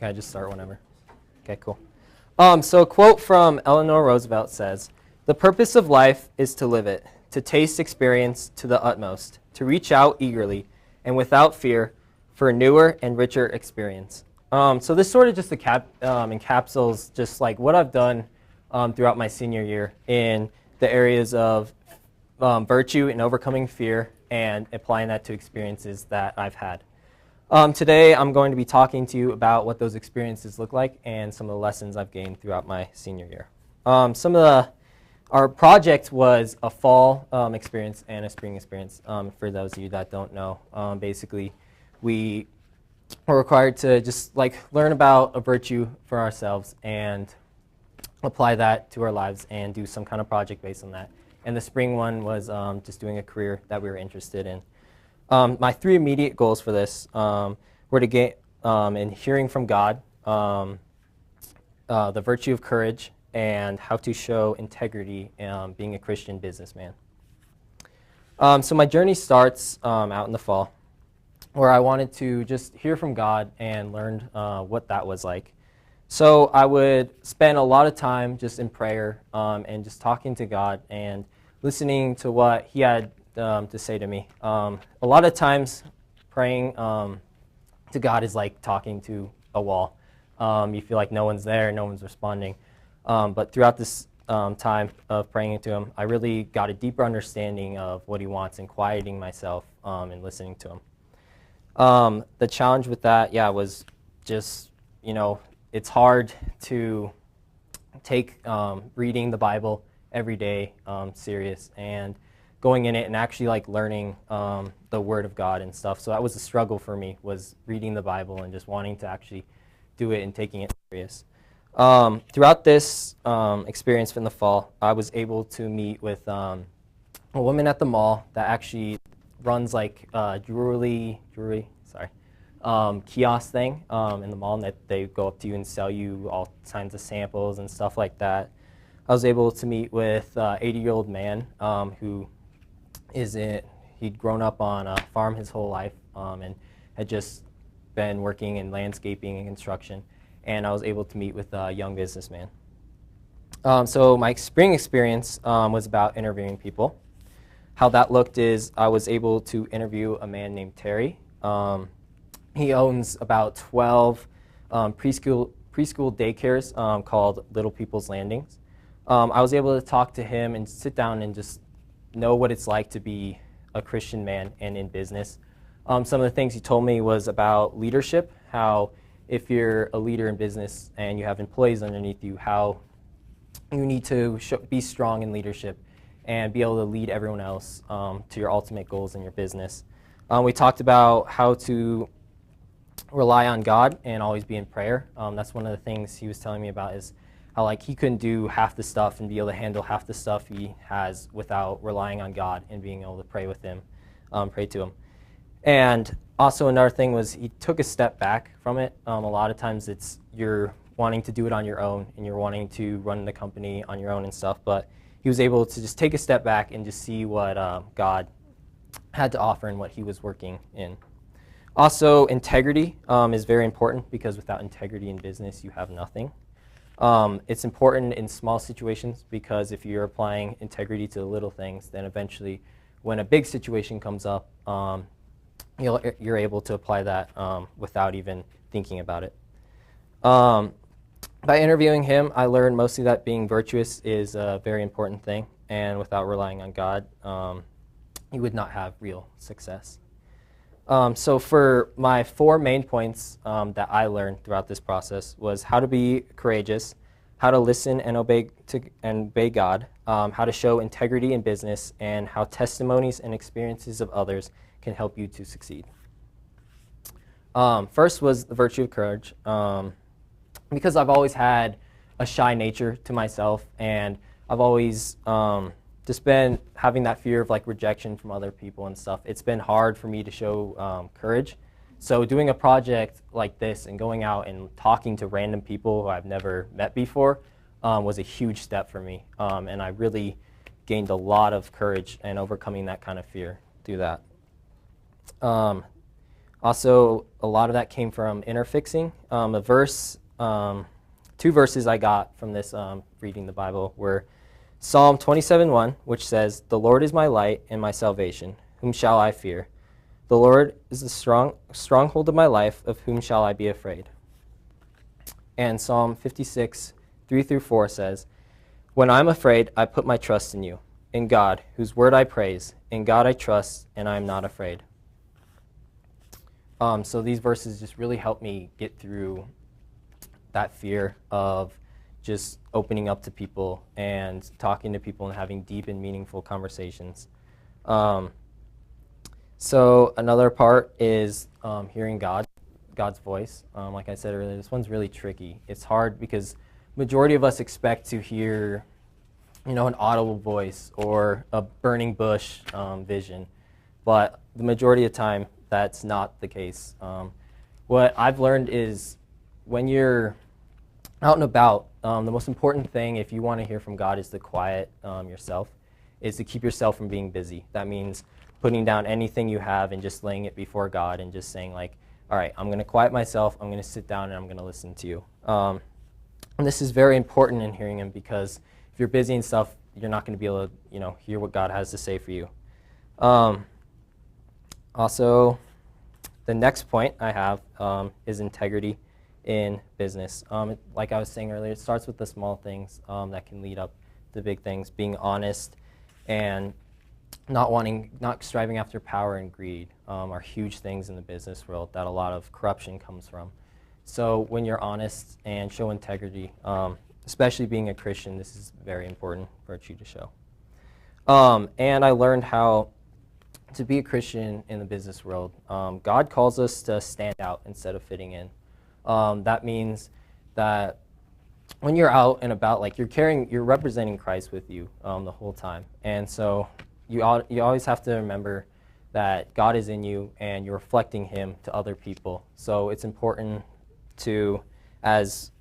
can I just start whenever? Okay, cool. So a quote from Eleanor Roosevelt says, "The purpose of life is to live it, to taste experience to the utmost, to reach out eagerly and without fear for a newer and richer experience." So this sort of just encapsulates just like what I've done throughout my senior year in the areas of virtue and overcoming fear and applying that to experiences that I've had. Today I'm going to be talking to you about what those experiences look like and some of the lessons I've gained throughout my senior year. Our project was a fall experience and a spring experience. For those of you that don't know, basically we were required to just like learn about a virtue for ourselves and apply that to our lives and do some kind of project based on that. And the spring one was just doing a career that we were interested in. My three immediate goals for this were to get in hearing from God, the virtue of courage, and how to show integrity being a Christian businessman. So my journey starts out in the fall, where I wanted to just hear from God and learn what that was like. So I would spend a lot of time just in prayer and just talking to God and listening to what He had to say to me. A lot of times praying to God is like talking to a wall. You feel like no one's there, no one's responding. But throughout this time of praying to Him, I really got a deeper understanding of what He wants and quieting myself and listening to Him. The challenge with that, was just, it's hard to take reading the Bible every day serious and going in it and actually like learning the Word of God and stuff. So that was a struggle for me, was reading the Bible and just wanting to actually do it and taking it serious. Throughout this experience in the fall, I was able to meet with a woman at the mall that actually runs like jewelry kiosk thing in the mall, and that they go up to you and sell you all kinds of samples and stuff like that. I was able to meet with an 80-year-old man who he'd grown up on a farm his whole life and had just been working in landscaping and construction. And I was able to meet with a young businessman. So my spring experience was about interviewing people. How that looked is I was able to interview a man named Terry. He owns about 12 preschool daycares called Little People's Landings. I was able to talk to him and sit down and just know what it's like to be a Christian man and in business. Some of the things he told me was about leadership, how if you're a leader in business and you have employees underneath you, how you need to be strong in leadership and be able to lead everyone else to your ultimate goals in your business. We talked about how to rely on God and always be in prayer. That's one of the things he was telling me about, is how like he couldn't do half the stuff and be able to handle half the stuff he has without relying on God and being able to pray with Him, pray to Him. And also another thing was he took a step back from it. A lot of times you're wanting to do it on your own and you're wanting to run the company on your own and stuff, but he was able to just take a step back and just see what God had to offer and what He was working in. Also, integrity is very important, because without integrity in business, you have nothing. It's important in small situations, because if you're applying integrity to the little things, then eventually when a big situation comes up, you're able to apply that without even thinking about it. By interviewing him, I learned mostly that being virtuous is a very important thing, and without relying on God, you would not have real success. So for my 4 main points that I learned throughout this process was how to be courageous, how to listen and obey God, how to show integrity in business, and how testimonies and experiences of others can help you to succeed. First was the virtue of courage, because I've always had a shy nature to myself, and I've always just been having that fear of like rejection from other people and stuff. It's been hard for me to show courage. So doing a project like this and going out and talking to random people who I've never met before was a huge step for me. And I really gained a lot of courage and overcoming that kind of fear through that. Also, a lot of that came from interfixing. Two verses I got from this reading the Bible were Psalm 27:1, which says, "The Lord is my light and my salvation. Whom shall I fear? The Lord is the stronghold of my life. Of whom shall I be afraid?" And Psalm 56:3-4 says, "When I'm afraid, I put my trust in you, in God, whose word I praise. In God I trust, and I am not afraid." So these verses just really help me get through that fear of just opening up to people and talking to people and having deep and meaningful conversations. So another part is hearing God's voice. Like I said earlier, this one's really tricky. It's hard because majority of us expect to hear, an audible voice or a burning bush vision, but the majority of the time, that's not the case. What I've learned is when you're out and about, the most important thing if you want to hear from God is to quiet yourself, is to keep yourself from being busy. That means putting down anything you have and just laying it before God and just saying like, all right, I'm going to quiet myself, I'm going to sit down and I'm going to listen to you. And this is very important in hearing Him because if you're busy and stuff, you're not going to be able to, hear what God has to say for you. Also, the next point I have is integrity in business. Like I was saying earlier, it starts with the small things that can lead up to big things. Being honest and not striving after power and greed are huge things in the business world that a lot of corruption comes from. So when you're honest and show integrity, especially being a Christian, this is very important virtue to show. And I learned how to be a Christian in the business world. God calls us to stand out instead of fitting in. That means that when you're out and about, like you're representing Christ with you the whole time. And so you always have to remember that God is in you and you're reflecting Him to other people. So it's important to, as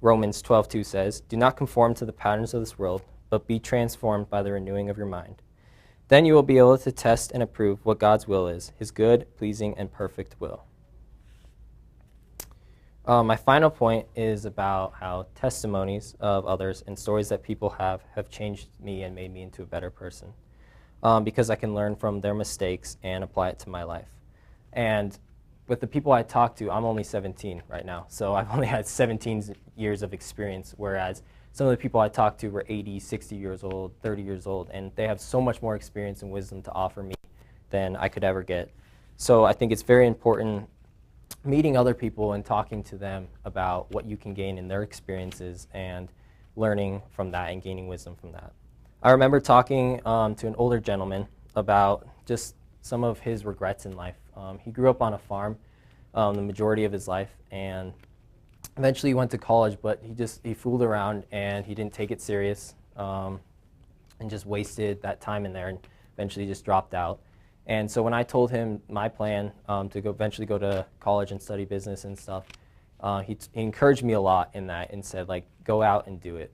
Romans 12:2 says, "Do not conform to the patterns of this world, but be transformed by the renewing of your mind. Then you will be able to test and approve what God's will is, His good, pleasing, and perfect will." My final point is about how testimonies of others and stories that people have changed me and made me into a better person because I can learn from their mistakes and apply it to my life. And with the people I talk to, I'm only 17 right now, so I've only had 17 years of experience, whereas some of the people I talk to were 80, 60 years old, 30 years old, and they have so much more experience and wisdom to offer me than I could ever get. So I think it's very important meeting other people and talking to them about what you can gain in their experiences and learning from that and gaining wisdom from that. I remember talking to an older gentleman about just some of his regrets in life. He grew up on a farm the majority of his life, and eventually he went to college, but he fooled around and he didn't take it serious and just wasted that time in there and eventually just dropped out. And so when I told him my plan to eventually go to college and study business and stuff, he encouraged me a lot in that and said, like, go out and do it.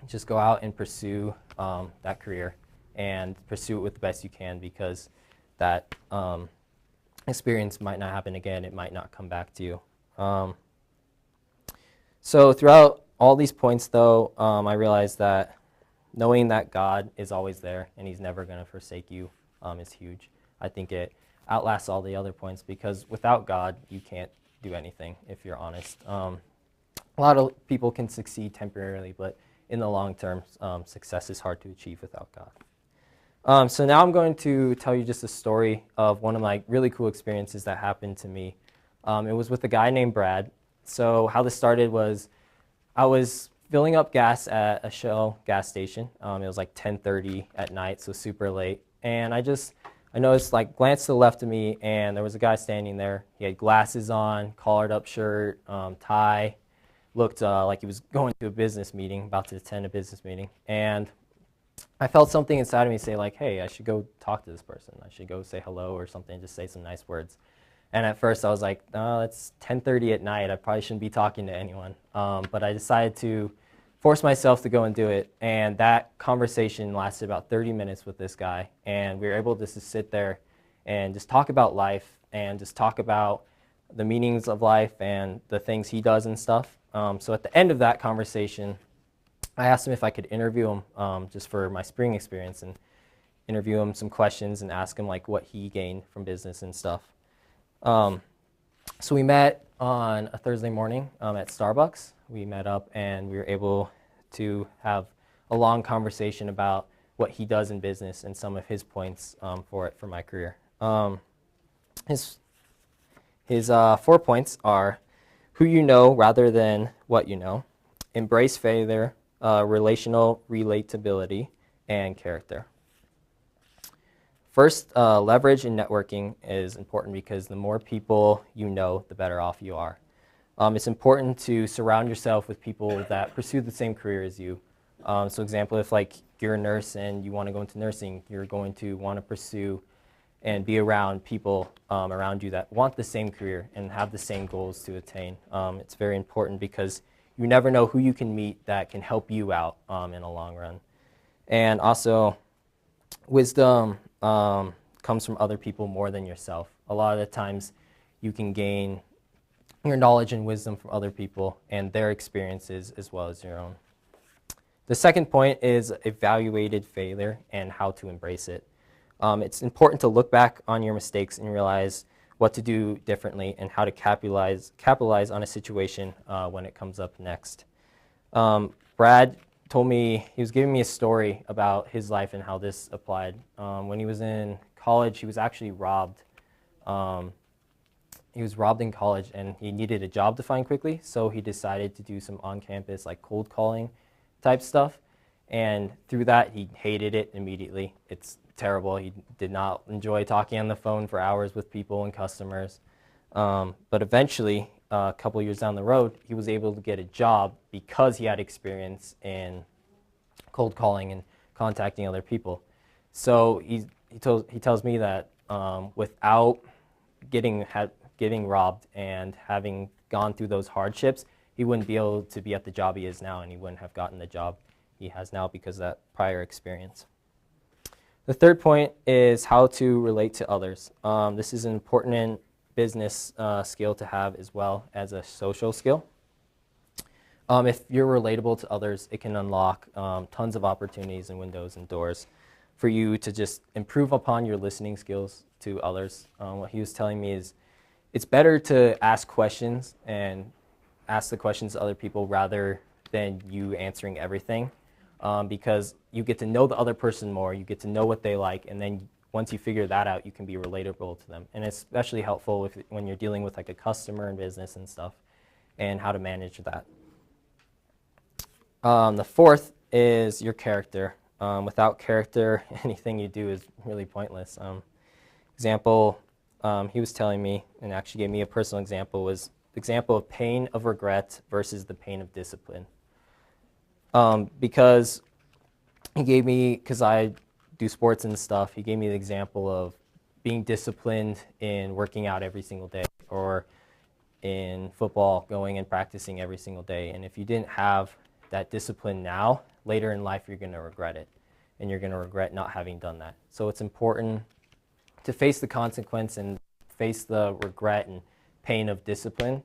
Just go out and pursue that career and pursue it with the best you can, because that experience might not happen again. It might not come back to you. So throughout all these points, though, I realized that knowing that God is always there and He's never going to forsake you is huge. I think it outlasts all the other points, because without God, you can't do anything, if you're honest. A lot of people can succeed temporarily, but in the long term, success is hard to achieve without God. So now I'm going to tell you just a story of one of my really cool experiences that happened to me. It was with a guy named Brad. So how this started was I was filling up gas at a Shell gas station. It was like 10:30 at night, so super late. And I noticed, like, glanced to the left of me, and there was a guy standing there. He had glasses on, collared up shirt, tie, looked like he was going to a business meeting, about to attend a business meeting. And I felt something inside of me say, like, hey, I should go talk to this person. I should go say hello or something, just say some nice words. And at first I was like, no, it's 10:30 at night. I probably shouldn't be talking to anyone. But I decided to force myself to go and do it. And that conversation lasted about 30 minutes with this guy. And we were able just to sit there and just talk about life and just talk about the meanings of life and the things he does and stuff. So at the end of that conversation, I asked him if I could interview him just for my spring experience and interview him some questions and ask him like what he gained from business and stuff. So we met on a Thursday morning at Starbucks. We met up and we were able to have a long conversation about what he does in business and some of his points for my career. His 4 points are who you know rather than what you know, embrace failure, relational relatability, and character. First, leverage in networking is important because the more people you know, the better off you are. It's important to surround yourself with people that pursue the same career as you. So example, if like you're a nurse and you want to go into nursing, you're going to want to pursue and be around people around you that want the same career and have the same goals to attain. It's very important because you never know who you can meet that can help you out in the long run. And also, wisdom comes from other people more than yourself. A lot of the times you can gain your knowledge and wisdom from other people and their experiences as well as your own. The second point is evaluated failure and how to embrace it. It's important to look back on your mistakes and realize what to do differently and how to capitalize on a situation when it comes up next. Brad told me, he was giving me a story about his life and how this applied. When he was in college, he was actually robbed. He was robbed in college and he needed a job to find quickly, so he decided to do some on-campus like cold calling type stuff. And through that, he hated it immediately. It's terrible. He did not enjoy talking on the phone for hours with people and customers. But eventually, a couple years down the road, he was able to get a job because he had experience in cold calling and contacting other people. So he tells me that without getting robbed and having gone through those hardships, he wouldn't be able to be at the job he is now, and he wouldn't have gotten the job he has now because of that prior experience. The third point is how to relate to others. This is an important business skill to have as well as a social skill. If you're relatable to others, it can unlock tons of opportunities and windows and doors for you to just improve upon your listening skills to others. What he was telling me is it's better to ask questions and ask the questions to other people rather than you answering everything, because you get to know the other person more, you get to know what they like, and then once you figure that out, you can be relatable to them. And it's especially helpful when you're dealing with like a customer in business and stuff, and how to manage that. The fourth is your character. Without character, anything you do is really pointless. Example, he was telling me, and actually gave me a personal example, was the example of pain of regret versus the pain of discipline. Because he gave me, because I do sports and stuff, he gave me the example of being disciplined in working out every single day, or in football, going and practicing every single day. And if you didn't have that discipline now, later in life you're going to regret it, and you're going to regret not having done that. So it's important to face the consequence and face the regret and pain of discipline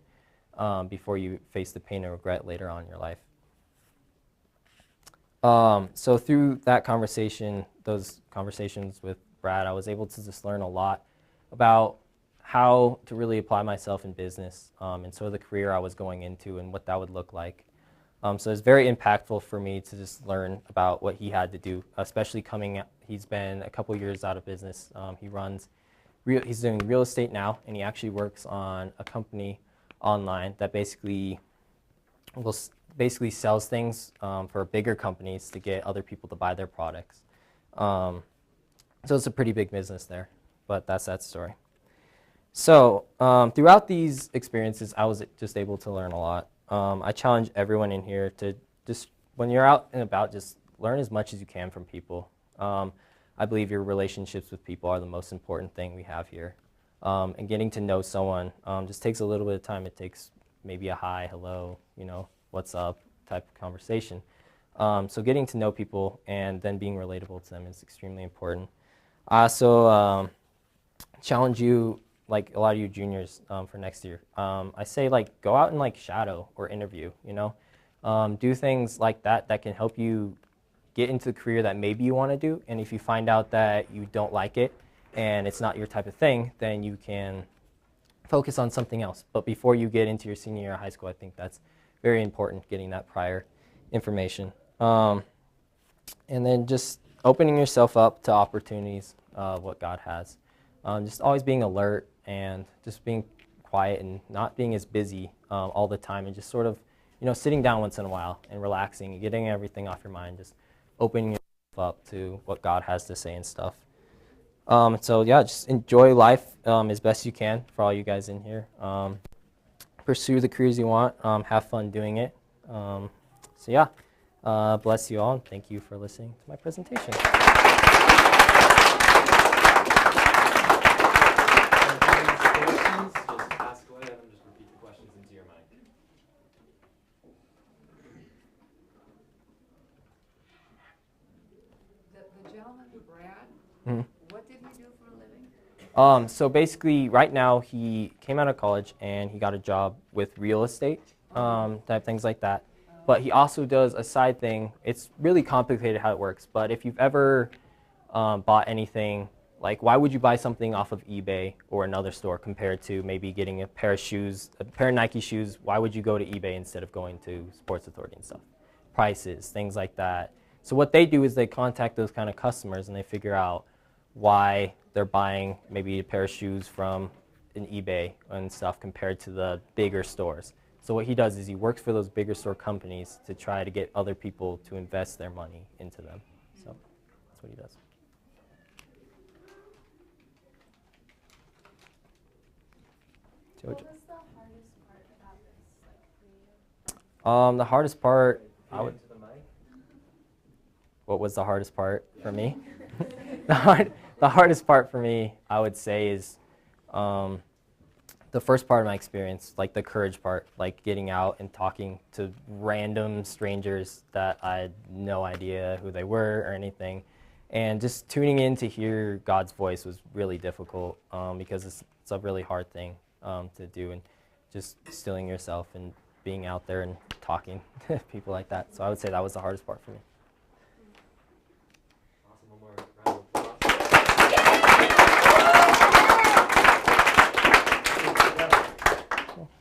before you face the pain and regret later on in your life. So through that conversation, those conversations with Brad, I was able to just learn a lot about how to really apply myself in business and sort of the career I was going into and what that would look like. So it's very impactful for me to just learn about what he had to do, especially he's been a couple years out of business. He's doing real estate now, and he actually works on a company online that basically sells things for bigger companies to get other people to buy their products. So it's a pretty big business there, but that's that story. So throughout these experiences, I was just able to learn a lot. I challenge everyone in here to just, when you're out and about, just learn as much as you can from people. I believe your relationships with people are the most important thing we have here. And getting to know someone just takes a little bit of time. It takes maybe a hi, hello, what's up type of conversation. So getting to know people and then being relatable to them is extremely important. I also challenge you like a lot of you juniors for next year, I say like go out and like shadow or interview, you know, do things like that that can help you get into the career that maybe you want to do. And if you find out that you don't like it and it's not your type of thing, then you can focus on something else. But before you get into your senior year of high school, I think that's very important, getting that prior information. And then just opening yourself up to opportunities of what God has. Just always being alert and just being quiet and not being as busy all the time, and just sort of, you know, sitting down once in a while and relaxing and getting everything off your mind, just opening yourself up to what God has to say and stuff. So yeah, just enjoy life as best you can for all you guys in here. Pursue the careers you want. Have fun doing it. So yeah, bless you all, and thank you for listening to my presentation. The gentleman, Brad, Mm-hmm. what did he do for a living? So basically, right now he came out of college and he got a job with real estate, type things like that. But he also does a side thing. It's really complicated how it works. But if you've ever bought anything, like why would you buy something off of eBay or another store compared to maybe getting a pair of shoes, a pair of Nike shoes? Why would you go to eBay instead of going to Sports Authority and stuff? Prices, things like that. So what they do is they contact those kind of customers and they figure out why they're buying maybe a pair of shoes from an eBay and stuff compared to the bigger stores. So what he does is he works for those bigger store companies to try to get other people to invest their money into them. So that's what he does. What was the hardest part about this, like, for you? The hardest part, what was the hardest part for me? The hardest part for me, I would say, is the first part of my experience, like the courage part, like getting out and talking to random strangers that I had no idea who they were or anything. And just tuning in to hear God's voice was really difficult because it's a really hard thing to do, and just stilling yourself and being out there and talking to people like that. So I would say that was the hardest part for me.